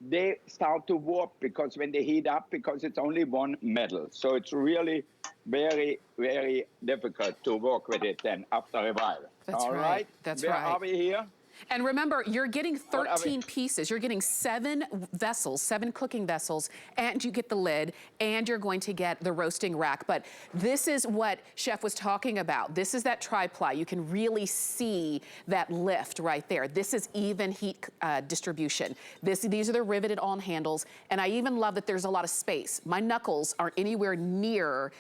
they start to warp because when they heat up, because it's only one metal. So it's really very, very difficult to work with it then after a while. That's All right. That's Where right. are we here? And remember, you're getting 13 pieces. You're getting 7 vessels, 7 cooking vessels, and you get the lid, and you're going to get the roasting rack. But this is what Chef was talking about. This is that tri-ply. You can really see that lift right there. This is even heat distribution. These are the riveted on handles, and I even love that there's a lot of space. My knuckles aren't anywhere near,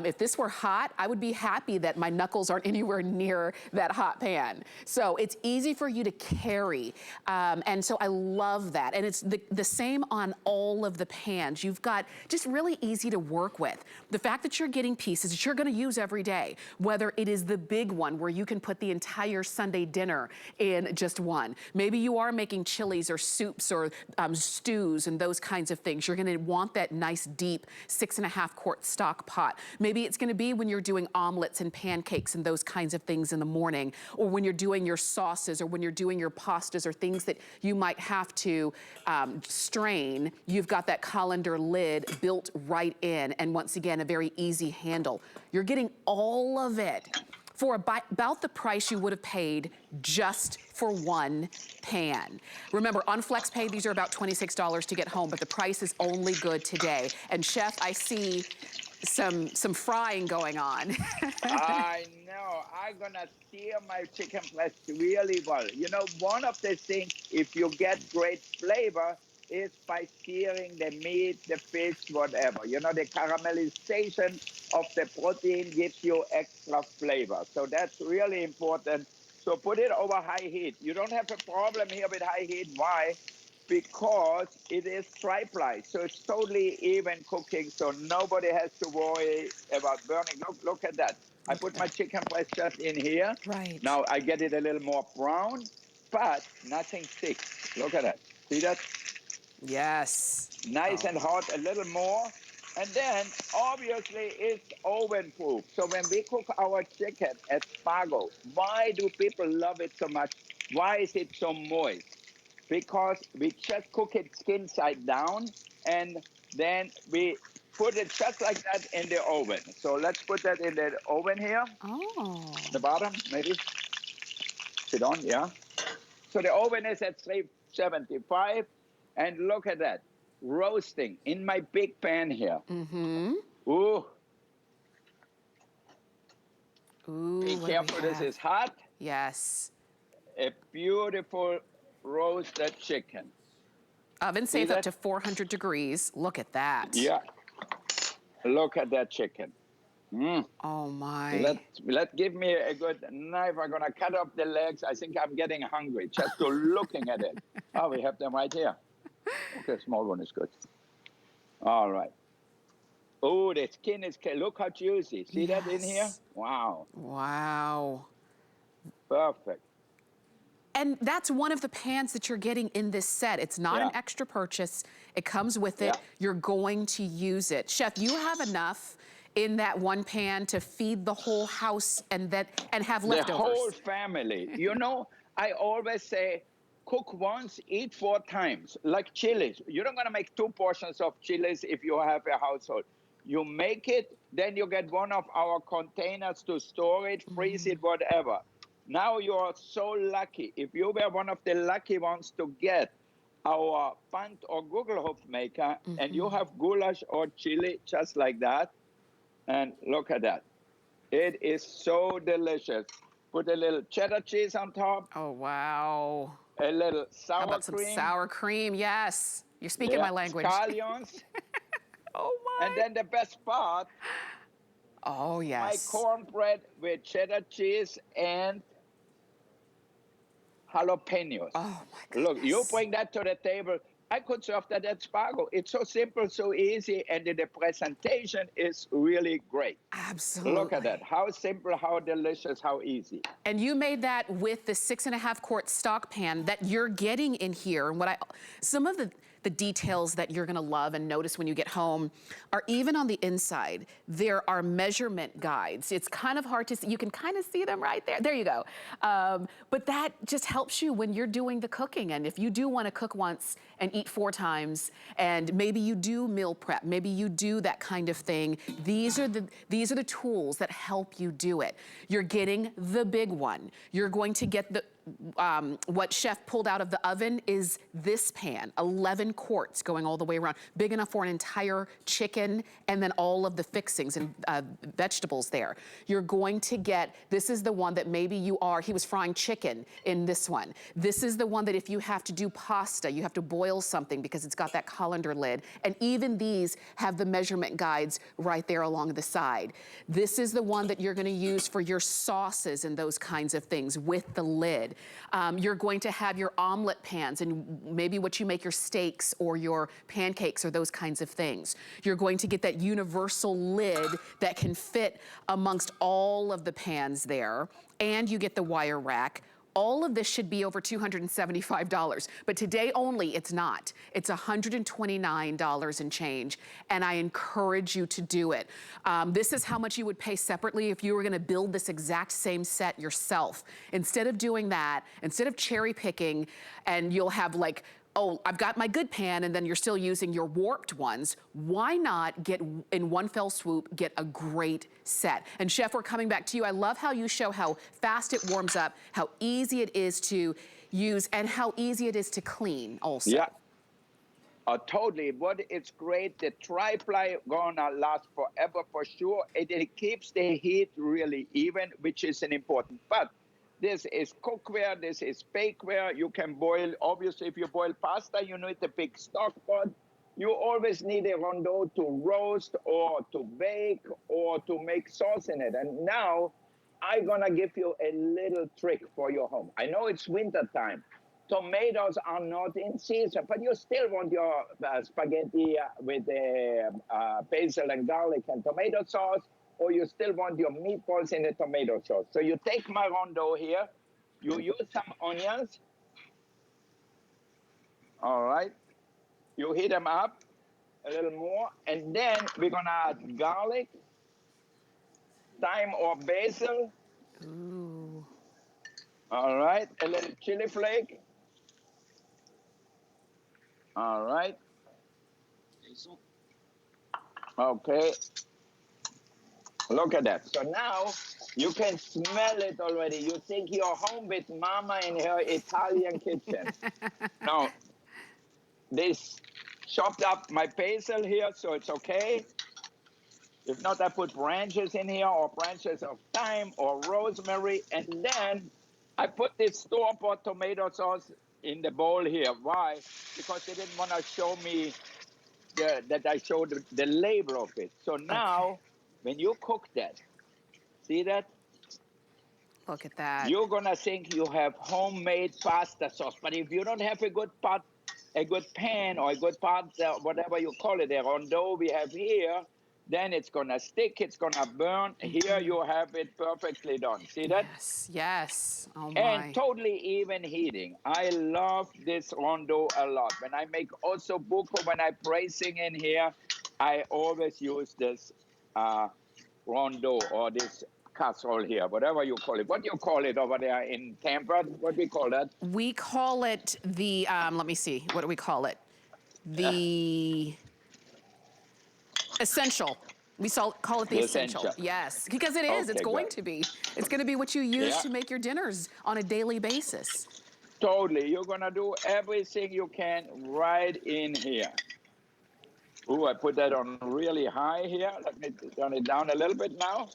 if this were hot, I would be happy that my knuckles aren't anywhere near that hot pan. So it's easy for you to carry. And so I love that. And it's the same on all of the pans. You've got just really easy to work with. The fact that you're getting pieces that you're gonna use every day, whether it is the big one where you can put the entire Sunday dinner in just one. Maybe you are making chilies or soups or stews and those kinds of things. You're gonna want that nice deep 6.5 quart stock pot. Maybe it's gonna be when you're doing omelets and pancakes and those kinds of things in the morning, or when you're doing your sauces, or when you're doing your pastas or things that you might have to strain. You've got that colander lid built right in, and once again, a very easy handle. You're getting all of it for about the price you would have paid just for one pan. Remember, on FlexPay, these are about $26 to get home, but the price is only good today. And Chef, I see some frying going on. I know. I'm gonna sear my chicken breast really well. You know, one of the things, if you get great flavor, is by searing the meat, the fish, whatever. You know, the caramelization of the protein gives you extra flavor. So that's really important. So put it over high heat. You don't have a problem here with high heat. Why? Because it is tri-ply, so it's totally even cooking, so nobody has to worry about burning. Look at that. I put my chicken breast just in here. Right. Now I get it a little more brown, but nothing sticks. Look at that. See that? Yes. Nice and hot, a little more. And then, obviously, it's oven-proof. So when we cook our chicken at Fargo, why do people love it so much? Why is it so moist? Because we just cook it skin side down, and then we put it just like that in the oven. So let's put that in the oven here. Oh. The bottom, maybe. Sit on, yeah. So the oven is at 375, and look at that. Roasting in my big pan here. Mm-hmm. Ooh. Ooh, Be careful, this is hot. Yes. A beautiful roasted chicken. Oven safe up to 400 degrees. Look at that. Yeah. Look at that chicken. Oh my. Let give me a good knife. I'm gonna cut off the legs. I think I'm getting hungry just to looking at it. Oh, we have them right here. Okay, small one is good. All right. Oh, the skin is, look how juicy. See that in here? Wow. Wow. Perfect. And that's one of the pans that you're getting in this set. It's not an extra purchase. It comes with it. You're going to use it. Chef, you have enough in that one pan to feed the whole house and have leftovers. The whole family. You know, I always say, cook once, eat 4 times, like chilies. You're not gonna make 2 portions of chilies if you have a household. You make it, then you get one of our containers to store it, freeze it, whatever. Now you are so lucky. If you were one of the lucky ones to get our Bundt or Gugelhof maker, and you have goulash or chili just like that, and look at that. It is so delicious. Put a little cheddar cheese on top. Oh, wow. A little sour How about cream. some sour cream? Yes. You're speaking my language. Scallions. Oh, my. And then the best part. Oh, yes. My cornbread with cheddar cheese and jalapenos. Oh, my goodness. Look, you bring that to the table. I could serve that at Spargo. It's so simple, so easy, and the presentation is really great. Absolutely. Look at that. How simple, how delicious, how easy. And you made that with the 6.5 quart stock pan that you're getting in here. And some of the details that you're gonna love and notice when you get home are even on the inside. There are measurement guides. It's kind of hard to see. You can kind of see them right there. There you go. But that just helps you when you're doing the cooking. And if you do wanna cook once and eat 4 times, and maybe you do meal prep, maybe you do that kind of thing, these are the tools that help you do it. You're getting the big one. You're going to get the what Chef pulled out of the oven is this pan, 11 quarts going all the way around, big enough for an entire chicken and then all of the fixings and vegetables there. You're going to get, this is the one that maybe he was frying chicken in this one. This is the one that if you have to do pasta, you have to boil something because it's got that colander lid. And even these have the measurement guides right there along the side. This is the one that you're gonna use for your sauces and those kinds of things with the lid. You're going to have your omelet pans and maybe what you make your steaks or your pancakes or those kinds of things. You're going to get that universal lid that can fit amongst all of the pans there, and you get the wire rack. All of this should be over $275, but today only it's not. It's $129 and change, and I encourage you to do it. This is how much you would pay separately if you were gonna build this exact same set yourself. Instead of doing that, instead of cherry picking, and you'll have like, oh, I've got my good pan, and then you're still using your warped ones, why not get, in one fell swoop, get a great set? And Chef, we're coming back to you. I love how you show how fast it warms up, how easy it is to use, and how easy it is to clean also. Yeah, totally. But it's great. The tri-ply gonna last forever for sure. It keeps the heat really even, which is an important. But this is cookware, this is bakeware. You can boil, obviously, if you boil pasta, you need a big stock pot. You always need a rondeau to roast or to bake or to make sauce in it. And now I'm gonna give you a little trick for your home. I know it's winter time. Tomatoes are not in season, but you still want your spaghetti with basil and garlic and tomato sauce, or you still want your meatballs in a tomato sauce. So you take my rondeau here, you use some onions, all right? You heat them up a little more, and then we're gonna add garlic, thyme or basil. Ooh. All right, a little chili flake. All right. Okay. Look at that. So now you can smell it already. You think you're home with Mama in her Italian kitchen. Now, this chopped up my basil here, so it's okay. If not, I put branches in here or branches of thyme or rosemary. And then I put this store-bought tomato sauce in the bowl here. Why? Because they didn't want to show me that I showed the label of it. So now when you cook that, see that? Look at that. You're gonna think you have homemade pasta sauce, but if you don't have a good pot, a good pan, or a good pot, whatever you call it, a rondeau we have here, then it's gonna stick, it's gonna burn. Here you have it perfectly done. See that? Yes, yes. Oh my. And totally even heating. I love this rondeau a lot. When I make also buco, when I'm praising in here, I always use this rondeau or this casserole here, whatever you call it. What do you call it over there in Tampa? What do we call that? We call it the, let me see, what do we call it? The essential. We call it the essential. Yes, because it is. It's going to be. It's going to be what you use to make your dinners on a daily basis. Totally. You're going to do everything you can right in here. Ooh, I put that on really high here. Let me turn it down a little bit now.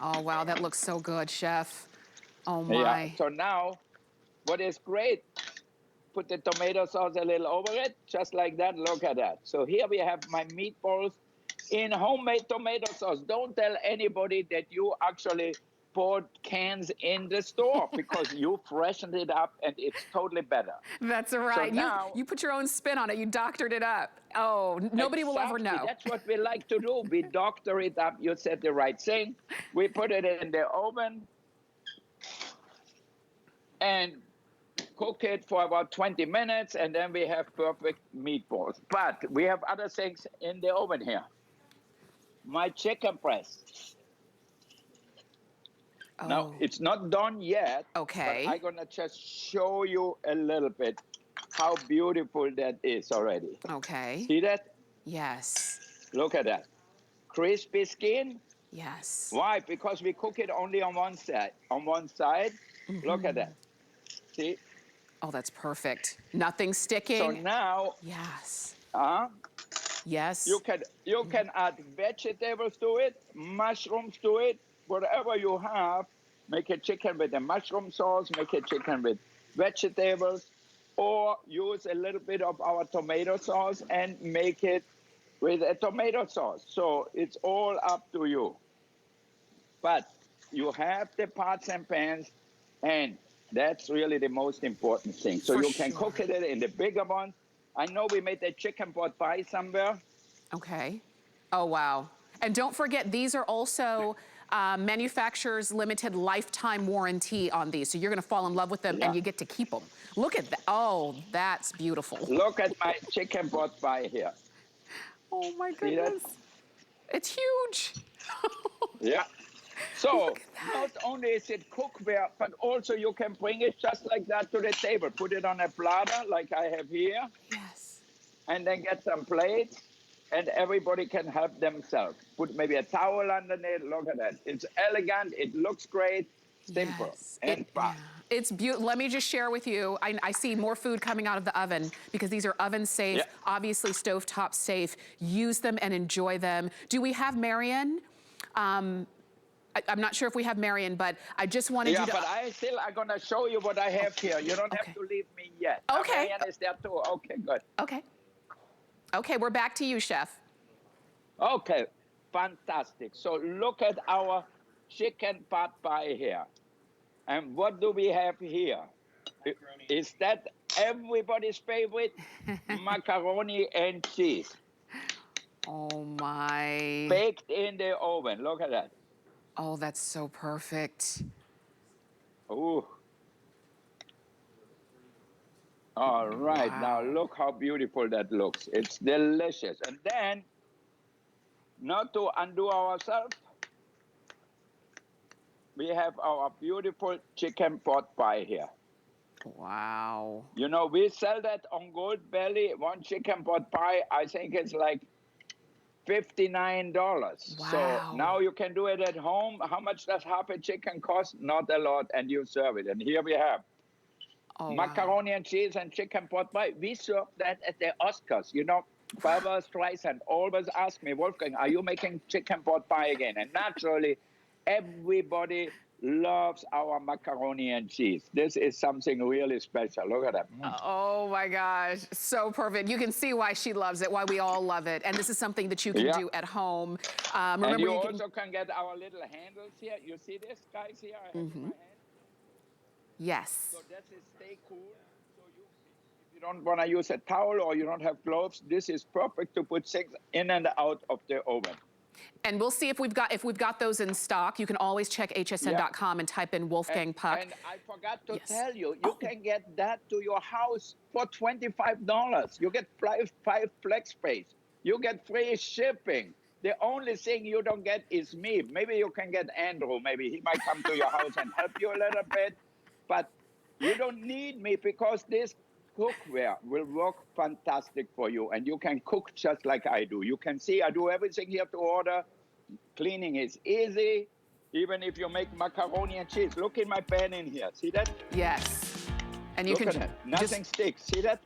Oh, wow, that looks so good, Chef. Oh, my. Yeah, so now, what is great, put the tomato sauce a little over it, just like that. Look at that. So here we have my meatballs in homemade tomato sauce. Don't tell anybody that you actually bought cans in the store because you freshened it up and it's totally better. That's right. So now, you put your own spin on it. You doctored it up. Oh, nobody will ever know. That's what we like to do. We doctor it up. You said the right thing. We put it in the oven and cook it for about 20 minutes, and then we have perfect meatballs. But we have other things in the oven here. My chicken breast. Oh. Now, it's not done yet. Okay. But I'm going to just show you a little bit how beautiful that is already. Okay. See that? Yes. Look at that. Crispy skin. Yes. Why? Because we cook it only on one side. On one side. Look at that. See? Oh, that's perfect. Nothing sticking. So now. Yes. Yes. Yes. You can add vegetables to it, mushrooms to it, whatever you have. Make a chicken with a mushroom sauce, make a chicken with vegetables, or use a little bit of our tomato sauce and make it with a tomato sauce. So it's all up to you. But you have the pots and pans, and that's really the most important thing. So you can cook it in the bigger ones. I know we made a chicken pot pie somewhere. Okay. Oh, wow. And don't forget, these are also manufacturer's limited lifetime warranty on these. So you're going to fall in love with them and you get to keep them. Look at that. Oh, that's beautiful. Look at my chicken pot pie here. Oh, my goodness. It's huge. Yeah. So not only is it cookware, but also you can bring it just like that to the table. Put it on a platter like I have here. Yes. And then get some plates, and everybody can help themselves. Put maybe a towel underneath. Look at that. It's elegant. It looks great. Simple and fast. It's beautiful. Let me just share with you. I see more food coming out of the oven because these are oven safe, obviously stovetop safe. Use them and enjoy them. Do we have Marion? I'm not sure if we have Marion, but I just wanted you to... Yeah, but I'm going to show you what I have here. You don't have to leave me yet. Okay. Marion is there too. Okay, good. Okay. Okay, we're back to you, Chef. Okay, fantastic. So look at our chicken pot pie here. And what do we have here? Macaroni. Is that everybody's favorite? Macaroni and cheese. Oh, my. Baked in the oven. Look at that. Oh, that's so perfect. Ooh. All right, now look how beautiful that looks. It's delicious. And then, not to undo ourselves, we have our beautiful chicken pot pie here. Wow. You know, we sell that on Gold Belly. One chicken pot pie, I think it's like $59. Wow. So now you can do it at home. How much does half a chicken cost? Not a lot, and you serve it. And here we have macaroni and cheese and chicken pot pie. We serve that at the Oscars. You know, Barbra Streisand always ask me, Wolfgang, are you making chicken pot pie again? And naturally, everybody loves our macaroni and cheese. This is something really special. Look at that. Oh my gosh, so perfect. You can see why she loves it, why we all love it. And this is something that you can do at home. Remember, and you also can get our little handles here. You see this, guys, here? I have in my hand. Yes. So this is stay cool. So if you don't want to use a towel or you don't have gloves, this is perfect to put things in and out of the oven. And we'll see if we've got those in stock. You can always check hsn.com and type in Wolfgang Puck. And I forgot to tell you, you can get that to your house for $25. You get five flex space. You get free shipping. The only thing you don't get is me. Maybe you can get Andrew. Maybe he might come to your house and help you a little bit. But you don't need me because this cookware will work fantastic for you. And you can cook just like I do. You can see I do everything here to order. Cleaning is easy. Even if you make macaroni and cheese. Look in my pan in here. See that? Yes. And you Look can at it. Nothing sticks. See that?